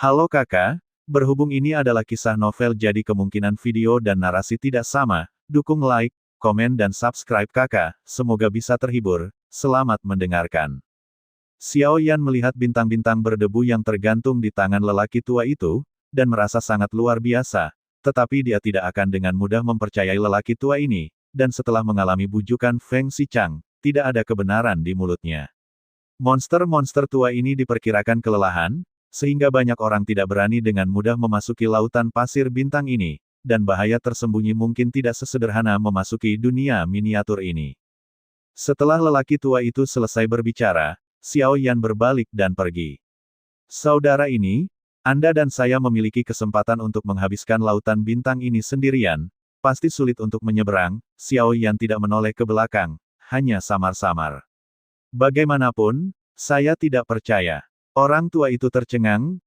Halo kakak, berhubung ini adalah kisah novel jadi kemungkinan video dan narasi tidak sama, dukung like, komen dan subscribe kakak, semoga bisa terhibur, selamat mendengarkan. Xiao Yan melihat bintang-bintang berdebu yang tergantung di tangan lelaki tua itu, dan merasa sangat luar biasa, tetapi dia tidak akan dengan mudah mempercayai lelaki tua ini, dan setelah mengalami bujukan Feng Xichang, tidak ada kebenaran di mulutnya. Monster-monster tua ini diperkirakan kelelahan, sehingga banyak orang tidak berani dengan mudah memasuki lautan pasir bintang ini, dan bahaya tersembunyi mungkin tidak sesederhana memasuki dunia miniatur ini. Setelah lelaki tua itu selesai berbicara, Xiao Yan berbalik dan pergi. Saudara ini, Anda dan saya memiliki kesempatan untuk menghabiskan lautan bintang ini sendirian, pasti sulit untuk menyeberang. Xiao Yan tidak menoleh ke belakang, hanya samar-samar. Bagaimanapun, saya tidak percaya. Orang tua itu tercengang,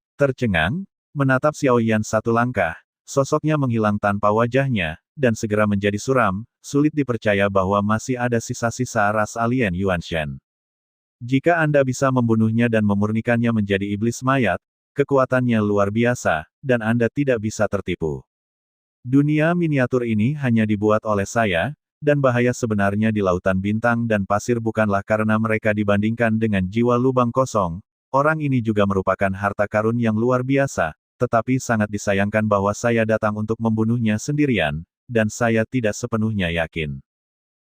menatap Xiao Yan satu langkah, sosoknya menghilang tanpa wajahnya, dan segera menjadi suram, sulit dipercaya bahwa masih ada sisa-sisa ras alien Yuanshan. Jika Anda bisa membunuhnya dan memurnikannya menjadi iblis mayat, kekuatannya luar biasa, dan Anda tidak bisa tertipu. Dunia miniatur ini hanya dibuat oleh saya, dan bahaya sebenarnya di lautan bintang dan pasir bukanlah karena mereka dibandingkan dengan jiwa lubang kosong. Orang ini juga merupakan harta karun yang luar biasa, tetapi sangat disayangkan bahwa saya datang untuk membunuhnya sendirian, dan saya tidak sepenuhnya yakin.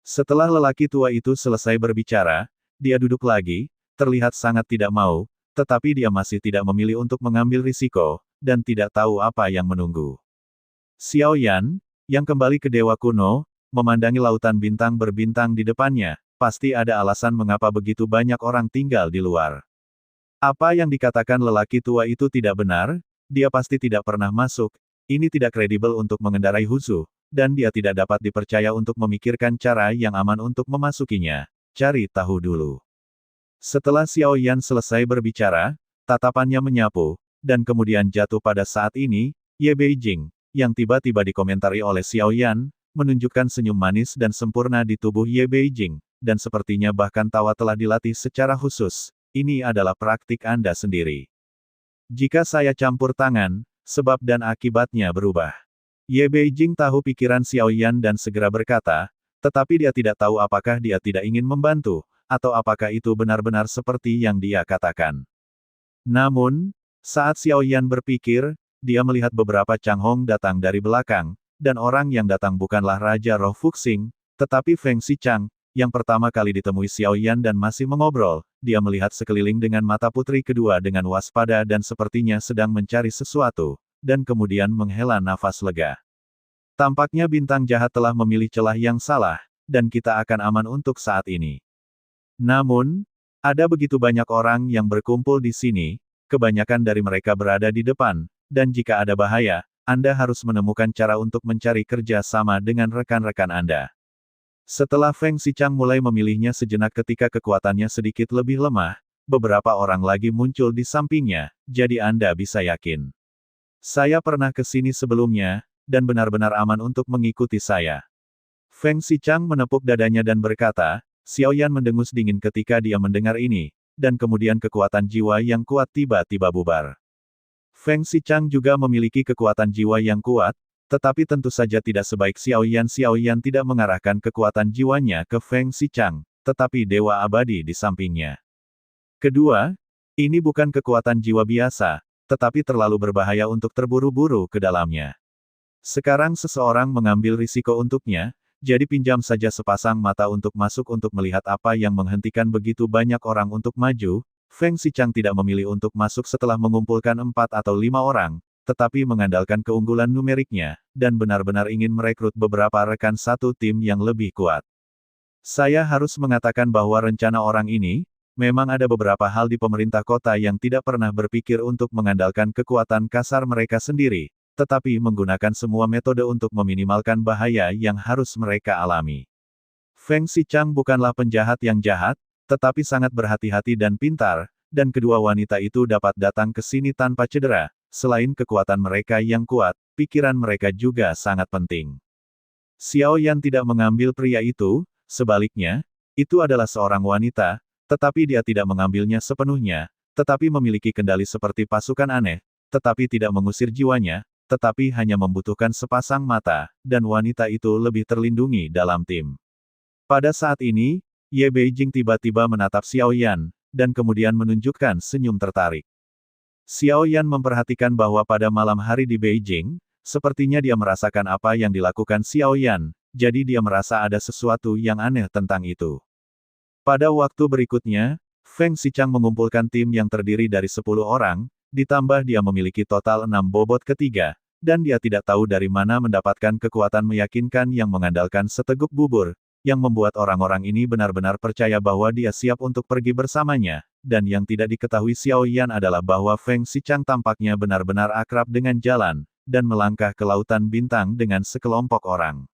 Setelah lelaki tua itu selesai berbicara, dia duduk lagi, terlihat sangat tidak mau, tetapi dia masih tidak memilih untuk mengambil risiko, dan tidak tahu apa yang menunggu. Xiao Yan, yang kembali ke Dewa Kuno, memandangi lautan bintang berbintang di depannya, pasti ada alasan mengapa begitu banyak orang tinggal di luar. Apa yang dikatakan lelaki tua itu tidak benar, dia pasti tidak pernah masuk, ini tidak kredibel untuk mengendarai Huzu, dan dia tidak dapat dipercaya untuk memikirkan cara yang aman untuk memasukinya. Cari tahu dulu. Setelah Xiao Yan selesai berbicara, tatapannya menyapu, dan kemudian jatuh pada saat ini, Ye Beijing, yang tiba-tiba dikomentari oleh Xiao Yan, menunjukkan senyum manis dan sempurna di tubuh Ye Beijing, dan sepertinya bahkan tawa telah dilatih secara khusus. Ini adalah praktik Anda sendiri. Jika saya campur tangan, sebab dan akibatnya berubah. Ye Beijing tahu pikiran Xiao Yan dan segera berkata, tetapi dia tidak tahu apakah dia tidak ingin membantu, atau apakah itu benar-benar seperti yang dia katakan. Namun, saat Xiao Yan berpikir, dia melihat beberapa Changhong datang dari belakang, dan orang yang datang bukanlah Raja Roh Fuxing, tetapi Feng Xichang, yang pertama kali ditemui Xiao Yan dan masih mengobrol. Dia melihat sekeliling dengan mata putri kedua dengan waspada dan sepertinya sedang mencari sesuatu, dan kemudian menghela nafas lega. Tampaknya bintang jahat telah memilih celah yang salah, dan kita akan aman untuk saat ini. Namun, ada begitu banyak orang yang berkumpul di sini, kebanyakan dari mereka berada di depan, dan jika ada bahaya, Anda harus menemukan cara untuk mencari kerja sama dengan rekan-rekan Anda. Setelah Feng Xichang mulai memilihnya sejenak ketika kekuatannya sedikit lebih lemah, beberapa orang lagi muncul di sampingnya, jadi Anda bisa yakin. Saya pernah ke sini sebelumnya, dan benar-benar aman untuk mengikuti saya. Feng Xichang menepuk dadanya dan berkata, Xiao Yan mendengus dingin ketika dia mendengar ini, dan kemudian kekuatan jiwa yang kuat tiba-tiba bubar. Feng Xichang juga memiliki kekuatan jiwa yang kuat, tetapi tentu saja tidak sebaik Xiao Yan. Xiao Yan tidak mengarahkan kekuatan jiwanya ke Feng Xichang, tetapi dewa abadi di sampingnya. Kedua, ini bukan kekuatan jiwa biasa, tetapi terlalu berbahaya untuk terburu-buru ke dalamnya. Sekarang seseorang mengambil risiko untuknya, jadi pinjam saja sepasang mata untuk masuk untuk melihat apa yang menghentikan begitu banyak orang untuk maju. Feng Xichang tidak memilih untuk masuk setelah mengumpulkan 4 atau 5 orang, tetapi mengandalkan keunggulan numeriknya, dan benar-benar ingin merekrut beberapa rekan satu tim yang lebih kuat. Saya harus mengatakan bahwa rencana orang ini, memang ada beberapa hal di pemerintah kota yang tidak pernah berpikir untuk mengandalkan kekuatan kasar mereka sendiri, tetapi menggunakan semua metode untuk meminimalkan bahaya yang harus mereka alami. Feng Xichang bukanlah penjahat yang jahat, tetapi sangat berhati-hati dan pintar, dan kedua wanita itu dapat datang ke sini tanpa cedera. Selain kekuatan mereka yang kuat, pikiran mereka juga sangat penting. Xiao Yan tidak mengambil pria itu, sebaliknya, itu adalah seorang wanita, tetapi dia tidak mengambilnya sepenuhnya, tetapi memiliki kendali seperti pasukan aneh, tetapi tidak mengusir jiwanya, tetapi hanya membutuhkan sepasang mata, dan wanita itu lebih terlindungi dalam tim. Pada saat ini, Ye Beijing tiba-tiba menatap Xiao Yan, dan kemudian menunjukkan senyum tertarik. Xiao Yan memperhatikan bahwa pada malam hari di Beijing, sepertinya dia merasakan apa yang dilakukan Xiao Yan, jadi dia merasa ada sesuatu yang aneh tentang itu. Pada waktu berikutnya, Feng Xichang mengumpulkan tim yang terdiri dari 10 orang, ditambah dia memiliki total 6 bobot ketiga, dan dia tidak tahu dari mana mendapatkan kekuatan meyakinkan yang mengandalkan seteguk bubur, yang membuat orang-orang ini benar-benar percaya bahwa dia siap untuk pergi bersamanya, dan yang tidak diketahui Xiao Yan adalah bahwa Feng Xichang tampaknya benar-benar akrab dengan jalan, dan melangkah ke lautan bintang dengan sekelompok orang.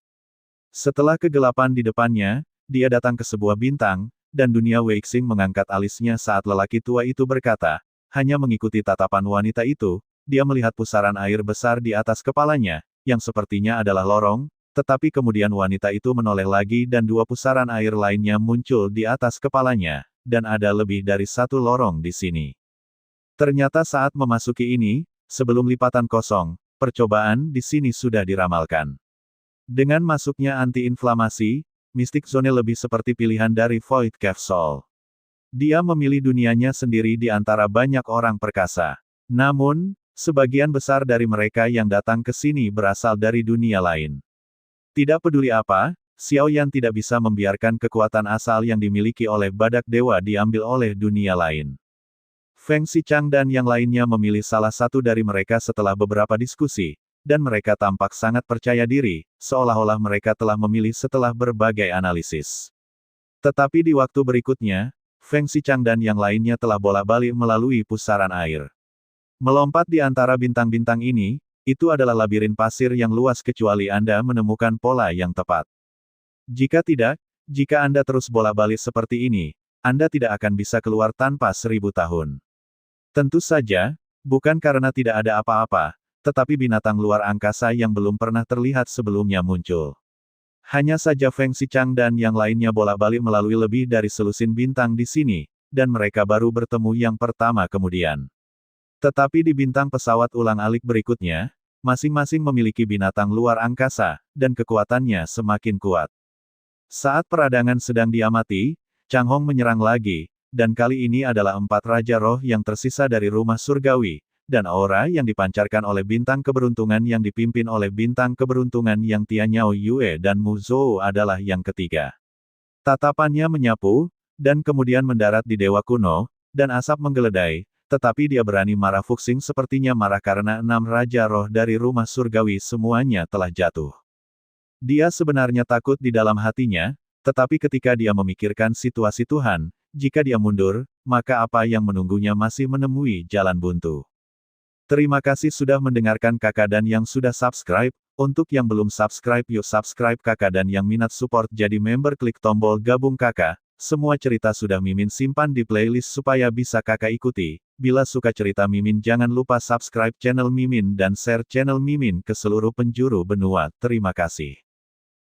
Setelah kegelapan di depannya, dia datang ke sebuah bintang, dan dunia Weixing mengangkat alisnya saat lelaki tua itu berkata, hanya mengikuti tatapan wanita itu, dia melihat pusaran air besar di atas kepalanya, yang sepertinya adalah lorong, tetapi kemudian wanita itu menoleh lagi dan 2 pusaran air lainnya muncul di atas kepalanya, dan ada lebih dari 1 lorong di sini. Ternyata saat memasuki ini, sebelum lipatan kosong, percobaan di sini sudah diramalkan. Dengan masuknya anti-inflamasi, Mystic Zone lebih seperti pilihan dari Void Cave Soul. Dia memilih dunianya sendiri di antara banyak orang perkasa. Namun, sebagian besar dari mereka yang datang ke sini berasal dari dunia lain. Tidak peduli apa, Xiao Yan tidak bisa membiarkan kekuatan asal yang dimiliki oleh badak dewa diambil oleh dunia lain. Feng Xichang dan yang lainnya memilih salah satu dari mereka setelah beberapa diskusi, dan mereka tampak sangat percaya diri, seolah-olah mereka telah memilih setelah berbagai analisis. Tetapi di waktu berikutnya, Feng Xichang dan yang lainnya telah bolak-balik melalui pusaran air. Melompat di antara bintang-bintang ini, itu adalah labirin pasir yang luas kecuali Anda menemukan pola yang tepat. Jika tidak, jika Anda terus bolak-balik seperti ini, Anda tidak akan bisa keluar tanpa 1000 tahun. Tentu saja, bukan karena tidak ada apa-apa, tetapi binatang luar angkasa yang belum pernah terlihat sebelumnya muncul. Hanya saja Feng Xichang dan yang lainnya bolak-balik melalui lebih dari selusin bintang di sini, dan mereka baru bertemu yang pertama kemudian. Tetapi di bintang pesawat ulang-alik berikutnya, masing-masing memiliki binatang luar angkasa, dan kekuatannya semakin kuat. Saat peradangan sedang diamati, Chang Hong menyerang lagi, dan kali ini adalah 4 Raja Roh yang tersisa dari rumah surgawi, dan aura yang dipancarkan oleh bintang keberuntungan yang dipimpin oleh bintang keberuntungan yang Tianyao Yue dan Mu Zhou adalah yang ketiga. Tatapannya menyapu, dan kemudian mendarat di Dewa Kuno, dan asap menggeledai, tetapi dia berani marah. Fuxing sepertinya marah karena 6 Raja Roh dari rumah surgawi semuanya telah jatuh. Dia sebenarnya takut di dalam hatinya, tetapi ketika dia memikirkan situasi Tuhan, jika dia mundur, maka apa yang menunggunya masih menemui jalan buntu. Terima kasih sudah mendengarkan kakak dan yang sudah subscribe. Untuk yang belum subscribe yuk subscribe kakak dan yang minat support jadi member klik tombol gabung kakak. Semua cerita sudah Mimin simpan di playlist supaya bisa kakak ikuti. Bila suka cerita Mimin jangan lupa subscribe channel Mimin dan share channel Mimin ke seluruh penjuru benua. Terima kasih.